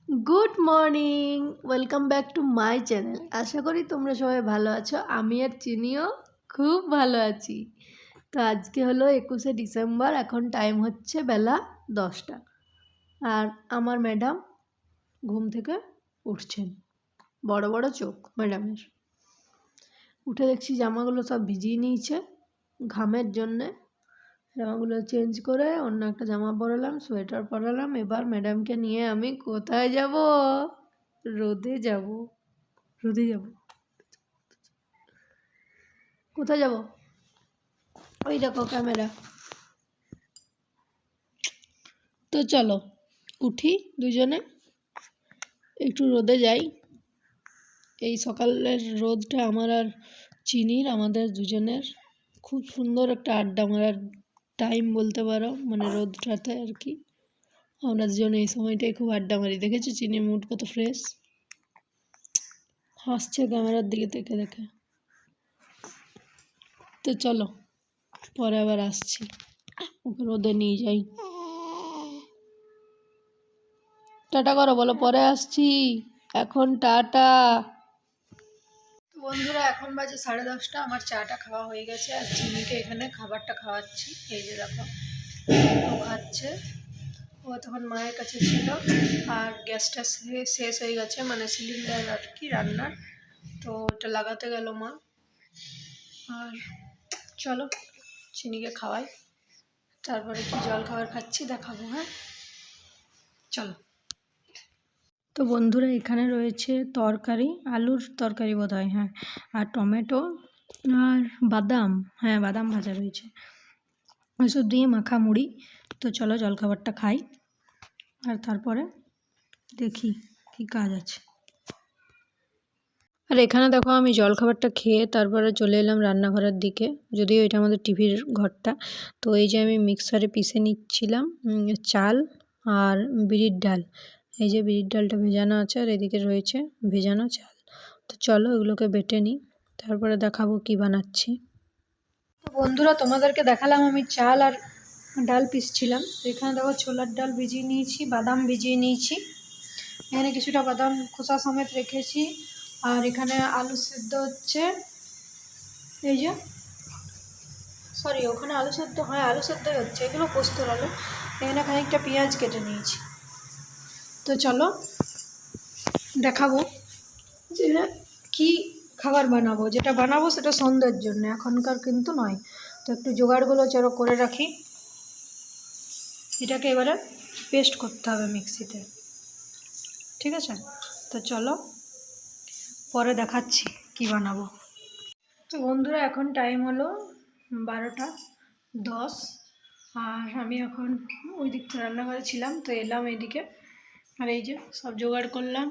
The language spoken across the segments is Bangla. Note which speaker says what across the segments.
Speaker 1: Good morning, welcome back to my channel. আশা করি তোমরা সবাই ভালো আছো। আমি আর চিনিও খুব ভালো আছি। তো আজকে হলো 21শে ডিসেম্বর, এখন টাইম হচ্ছে বেলা 10টা। আর আমার ম্যাডাম ঘুম থেকে উঠছেন, বড় বড় চোখ ম্যাডামের। উঠে দেখছি জামাগুলো সব ভিজিয়ে নিয়েছে ঘামের জন্যে। জামাগুলো চেঞ্জ করে অন্য একটা জামা পরালাম, সোয়েটার পরালাম। এবার ম্যাডামকে নিয়ে আমি কোথায় যাব? রোদে যাব। রোদে যাব। কোথায় যাব? ওই দেখো ক্যামেরা। তো চলো উঠি দুজনে, একটু রোদে যাই। এই সকালের রোদটা আমার আর চিনির, আমাদের দুজনের খুব সুন্দর একটা আড্ডা মারার টাইম বলতে পারো, মানে রোদটাতে আর কি। আমরা দুজনে এই সময়টাই খুব আড্ডা মারি। দেখেছো চিনির মুড কত ফ্রেশ, হাসছে ক্যামেরার দিকে দেখে দেখে। তো চলো পরে আবার আসছি, ওকে রোদে নিয়ে যাই। টাটা করো, বলো পরে আসছি। এখন টাটা। বন্ধুরা এখন বাজে 10:30। আমার চাটা খাওয়া হয়ে গেছে আর চিনিকে এখানে খাবারটা খাওয়াচ্ছি। এই যে দেখো ও খাচ্ছে। ও তখন মায়ের কাছে ছিল আর গ্যাসটা শেষ হয়ে গেছে, মানে সিলিন্ডার আর কি রান্নার। তো ওটা লাগাতে গেল মা। আর চলো চিনিকে খাওয়াই, তারপরে কি জল খাবার খাচ্ছি দেখাবো। হ্যাঁ চলো। তো বন্ধুরা এখানে রয়েছে তরকারি, আলুর তরকারি বোধ হয়, হ্যাঁ, আর টমেটো আর বাদাম, হ্যাঁ বাদাম ভাজা রয়েছে, ওইসব দিয়ে মাখা মুড়ি। তো চলো জলখাবারটা খাই আর তারপরে দেখি কি কাজ আছে। আর এখানে দেখো আমি জলখাবারটা খেয়ে তারপরে চলে এলাম রান্নাঘরের দিকে, যদিও এটা আমাদের টিভির ঘরটা। তো এই যে আমি মিক্সারে পিষে নিচ্ছিলাম চাল আর বিরির ডাল। এই যে বিরির ডালটা ভেজানো আছে আর এদিকে রয়েছে ভেজানো চাল। তো চলো এগুলোকে বেটে নিই, তারপরে দেখাবো কি বানাচ্ছি। তো বন্ধুরা তোমাদেরকে দেখালাম আমি চাল আর ডাল পিসছিলাম। তো এখানে দেখো ছোলার ডাল ভিজিয়ে নিয়েছি, বাদাম ভিজিয়ে নিয়েছি, এখানে কিছুটা বাদাম খোসা সমেত রেখেছি। আর এখানে আলু সেদ্ধ হচ্ছে, এই যে সরি ওখানে আলু সেদ্ধ, হ্যাঁ আলু সেদ্ধই হচ্ছে, এগুলো পোস্তর আলু। এখানে খানিকটা পেঁয়াজ কেটে নিয়েছি। তো চলো দেখাবো যে কি খাবার বানাবো। যেটা বানাবো সেটা সন্ধ্যের জন্য, এখনকার কিন্তু নয়। তো একটু জোগাড়গুলো চলো করে রাখি। এটাকে এবারে পেস্ট করতে হবে মিক্সিতে, ঠিক আছে? তো চলো পরে দেখাচ্ছি কি বানাবো। তো বন্ধুরা এখন টাইম হলো 12টা 10। আর আমি এখন ওই দিকটা রান্নাঘরে ছিলাম, তো এলাম এইদিকে। আর এই যে সব জোগাড় করলাম,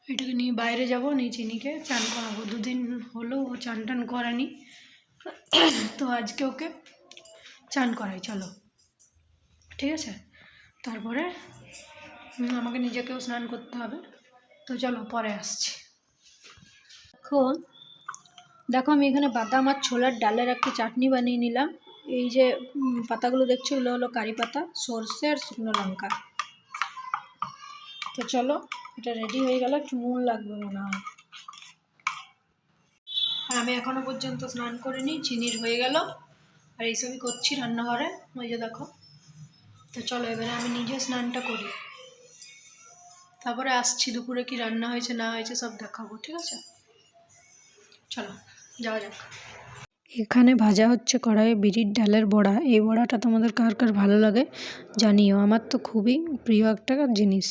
Speaker 1: এটাকে নিয়ে বাইরে যাব, নিয়ে চিনিকে চান করাবো। দুদিন হলো ও চান টান করেনি, তো আজকে ওকে চান করাই চলো, ঠিক আছে? তারপরে আমাকে নিজেকেও স্নান করতে হবে। তো চলো পরে আসছি। এখন দেখো আমি এখানে বাদাম আর ছোলার ডালের একটা চাটনি বানিয়ে নিলাম। এই যে পাতাগুলো দেখছো ওগুলো হলো কারি পাতা, সর্ষে আর শুকনো লঙ্কা। তো চলো এটা রেডি হয়ে গেল, একটু নুন লাগবে মনে হয়। আর আমি এখনো পর্যন্ত স্নান করিনি, চিনির হয়ে গেল। আর এইসবই করছি রান্নাঘরে, ওই যে দেখো। তো চলো এবারে আমি নিজে স্নানটা করি, তারপরে আসছি দুপুরে কি রান্না হয়েছে না হয়েছে সব দেখাবো, ঠিক আছে? চলো যাওয়া যাক। এখানে ভাজা হচ্ছে কড়াইয়ে বিরির ডালের বড়া। এই বড়াটা তোমাদের কার কার ভালো লাগে জানিও, আমার তো খুবই প্রিয় একটা জিনিস।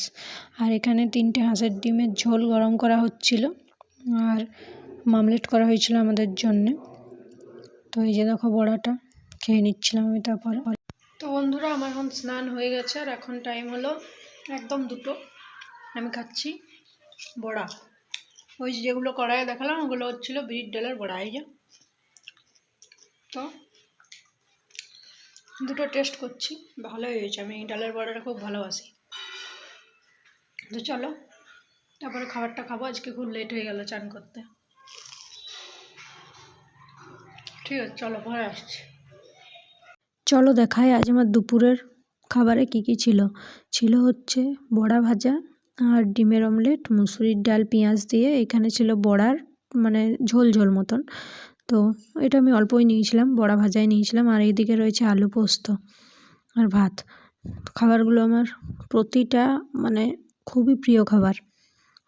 Speaker 1: আর এখানে 3টে হাঁসের ডিমের ঝোল গরম করা হচ্ছিল আর মামলেট করা হয়েছিল আমাদের জন্যে। তো এই যে দেখো বড়াটা খেয়ে নিচ্ছিলাম আমি তারপরে। তো বন্ধুরা আমার এখন স্নান হয়ে গেছে আর এখন টাইম হলো একদম 2টো। আমি খাচ্ছি বড়া। ওই যেগুলো কড়াইয়ে দেখালাম ওগুলো হচ্ছিলো বিরির ডালের বড়া। এই যে তো 2টো টেস্ট করছি, ভালোই হয়েছে। আমি এই ডালের বড়াটা খুব ভালোবাসি। তো চলো তারপরে খাবারটা খাবো, আজকে খুব লেট হয়ে গেল চান করতে। ঠিক আছে চলো পরে আসছি। চলো দেখাই আজ আমার দুপুরের খাবারে কি কি ছিল। ছিল হচ্ছে বড়া ভাজা, আর ডিমের অমলেট, মুসুরির ডাল, পেঁয়াজ দিয়ে। এখানে ছিল বড়ার মানে ঝোল ঝোল মতন, তো এটা আমি অল্পই নিয়েছিলাম, বড়া ভাজাই নিয়েছিলাম। আর এইদিকে রয়েছে আলু পোস্ত আর ভাত। খাবারগুলো আমার প্রতিটা মানে খুবই প্রিয় খাবার।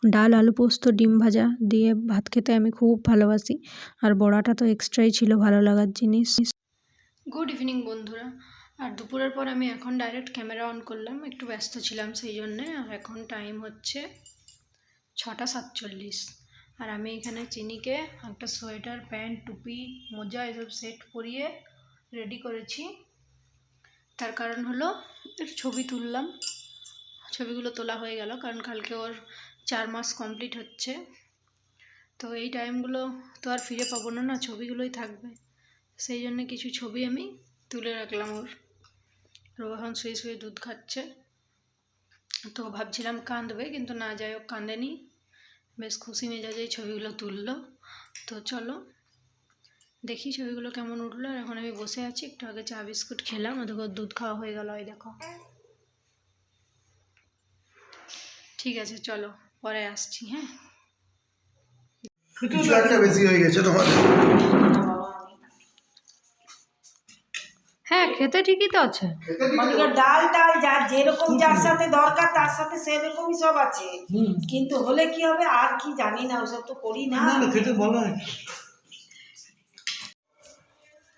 Speaker 1: ডাল, আলু পোস্ত, ডিম ভাজা দিয়ে ভাত খেতে আমি খুব ভালোবাসি। আর বড়াটা তো এক্সট্রাই ছিল ভালো লাগার জিনিস। গুড ইভিনিং বন্ধুরা। আর দুপুরের পর আমি এখন ডাইরেক্ট ক্যামেরা অন করলাম, একটু ব্যস্ত ছিলাম সেই জন্যে। আর এখন টাইম হচ্ছে 6:47। আর আমি এখানে চিনিকে একটা সোয়েটার, প্যান্ট, টুপি, মোজা এসব সেট পরিয়ে রেডি করেছি। তার কারণ হলো একটু ছবি তুললাম, ছবিগুলো তোলা হয়ে গেল, কারণ কালকে ওর 4 মাস কমপ্লিট হচ্ছে। তো এই টাইমগুলো তো আর ফিরে পাবো না, ছবিগুলোই থাকবে। সেই জন্য কিছু ছবি আমি তুলে রাখলাম ওর। রোহন শুয়ে শুয়ে দুধ খাচ্ছে, তো ভাবছিলাম কাঁদবে, কিন্তু না, যাই হোক কাঁদেনি, বেশ খুশি মেজাজেই ছবিগুলো তুললো। তো চলো দেখি ছবিগুলো কেমন উঠলো। আর এখন আমি বসে আছি, একটু আগে চা বিস্কুট খেলাম, ওদেরকে দুধ খাওয়া হয়ে গেল। এই দেখো, ঠিক আছে চলো পরে আসছি। হ্যাঁ,
Speaker 2: কিছু একটা বেশি হয়ে গেছে তোমার।
Speaker 1: হ্যাঁ খেতে ঠিকই তো আছে,
Speaker 3: মানে ডাল টাল যার যেরকম যার সাথে দরকার তার সাথে সেরকমই সব আছে, কিন্তু হলে কি হবে আর কি জানি না, ওসব তো করি না।
Speaker 2: খেতে ভালো হয়।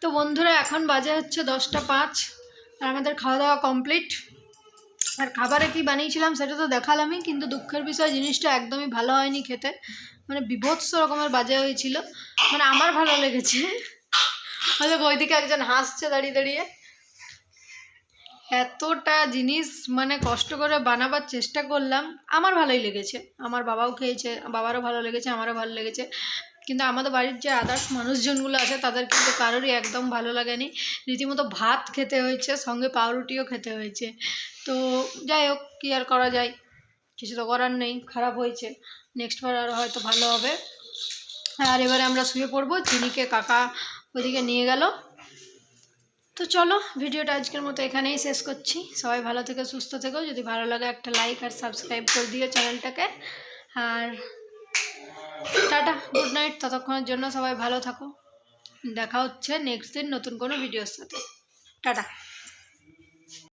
Speaker 1: তো বন্ধুরা এখন বাজে হচ্ছে 10:05, আর আমাদের খাওয়া দাওয়া কমপ্লিট। আর খাবারে কি বানিয়েছিলাম সেটা তো দেখালামই, কিন্তু দুঃখের বিষয় জিনিসটা একদমই ভালো হয়নি খেতে, মানে বিভৎস রকমের বাজে হয়েছিল। মানে আমার ভালো লেগেছে, হয়তো ওইদিকে একজন হাসছে দাঁড়িয়ে দাঁড়িয়ে। এতটা জিনিস মানে কষ্ট করে বানাবার চেষ্টা করলাম, আমার ভালোই লেগেছে, আমার বাবাও খেয়েছে, বাবারও ভালো লেগেছে, আমারও ভালো লেগেছে। কিন্তু আমাদের বাড়ির যে আদার্স মানুষজনগুলো আছে তাদের কিন্তু কারোরই একদম ভালো লাগেনি। রীতিমতো ভাত খেতে হয়েছে, সঙ্গে পাউরুটিও খেতে হয়েছে। তো যাই হোক, কী আর করা যায়, কিছু তো করার নেই, খারাপ হয়েছে, নেক্সট বার আর হয়তো ভালো হবে। আর এবারে আমরা শুয়ে পড়বো, চিনিকে কাকা ওইদিকে নিয়ে গেল। তো চলো ভিডিওটা আজকের মতো এখানেই শেষ করছি। সবাই ভালো থেকো, সুস্থ থেকো। যদি ভালো লাগে একটা লাইক আর সাবস্ক্রাইব করে দিও চ্যানেলটাকে। আর টাটা, গুড নাইট, ততক্ষণের জন্য সবাই ভালো থাকো। দেখা হচ্ছে নেক্সট দিন নতুন কোনো ভিডিওর সাথে। টাটা।